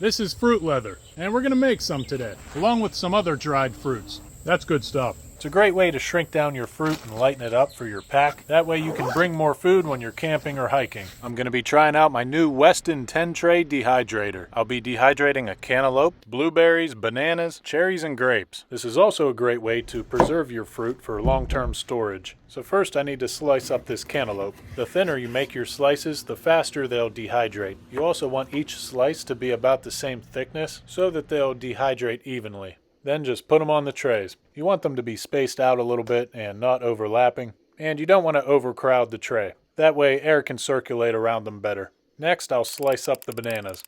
This is fruit leather, and we're gonna make some today, along with some other dried fruits. That's good stuff. It's a great way to shrink down your fruit and lighten it up for your pack. That way you can bring more food when you're camping or hiking. I'm gonna be trying out my new Weston 10 Tray Dehydrator. I'll be dehydrating a cantaloupe, blueberries, bananas, cherries, and grapes. This is also a great way to preserve your fruit for long-term storage. So first I need to slice up this cantaloupe. The thinner you make your slices, the faster they'll dehydrate. You also want each slice to be about the same thickness so that they'll dehydrate evenly. Then just put them on the trays. You want them to be spaced out a little bit and not overlapping. And you don't want to overcrowd the tray. That way air can circulate around them better. Next I'll slice up the bananas.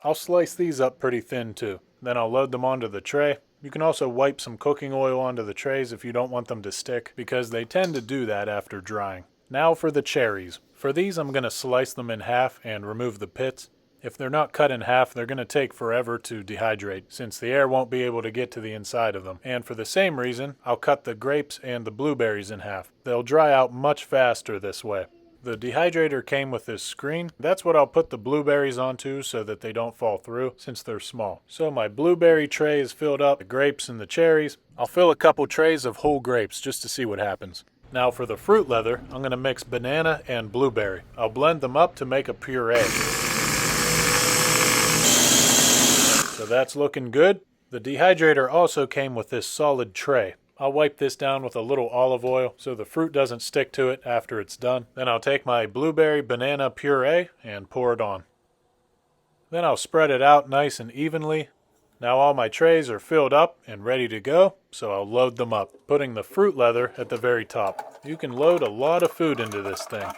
I'll slice these up pretty thin too. Then I'll load them onto the tray. You can also wipe some cooking oil onto the trays if you don't want them to stick, because they tend to do that after drying. Now for the cherries. For these I'm going to slice them in half and remove the pits. If they're not cut in half, they're going to take forever to dehydrate, since the air won't be able to get to the inside of them. And for the same reason, I'll cut the grapes and the blueberries in half. They'll dry out much faster this way. The dehydrator came with this screen. That's what I'll put the blueberries onto so that they don't fall through, since they're small. So my blueberry tray is filled up, the grapes and the cherries. I'll fill a couple trays of whole grapes just to see what happens. Now for the fruit leather, I'm going to mix banana and blueberry. I'll blend them up to make a puree. So that's looking good. The dehydrator also came with this solid tray. I'll wipe this down with a little olive oil so the fruit doesn't stick to it after it's done. Then I'll take my blueberry banana puree and pour it on. Then I'll spread it out nice and evenly. Now all my trays are filled up and ready to go, so I'll load them up, putting the fruit leather at the very top. You can load a lot of food into this thing.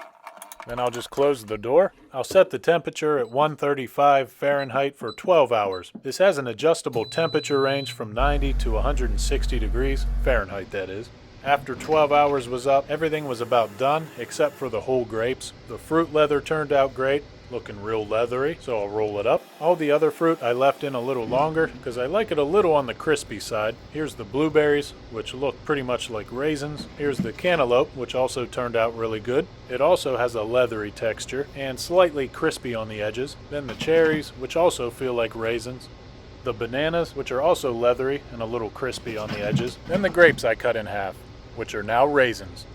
Then I'll just close the door. I'll set the temperature at 135 Fahrenheit for 12 hours. This has an adjustable temperature range from 90 to 160 degrees, Fahrenheit that is. After 12 hours was up, everything was about done except for the whole grapes. The fruit leather turned out great, looking real leathery, so I'll roll it up. All the other fruit I left in a little longer because I like it a little on the crispy side. Here's the blueberries, which look pretty much like raisins. Here's the cantaloupe, which also turned out really good. It also has a leathery texture and slightly crispy on the edges. Then the cherries, which also feel like raisins. The bananas, which are also leathery and a little crispy on the edges. Then the grapes I cut in half, which are now raisins.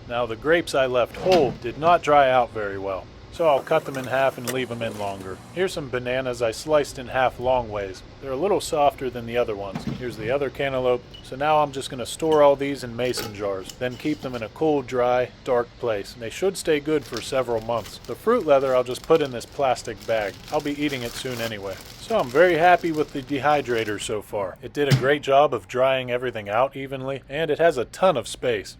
Now the grapes I left whole did not dry out very well, so I'll cut them in half and leave them in longer. Here's some bananas I sliced in half long ways. They're a little softer than the other ones. Here's the other cantaloupe. So now I'm just going to store all these in mason jars, then keep them in a cool, dry, dark place. They should stay good for several months. The fruit leather I'll just put in this plastic bag. I'll be eating it soon anyway. So I'm very happy with the dehydrator so far. It did a great job of drying everything out evenly, and it has a ton of space.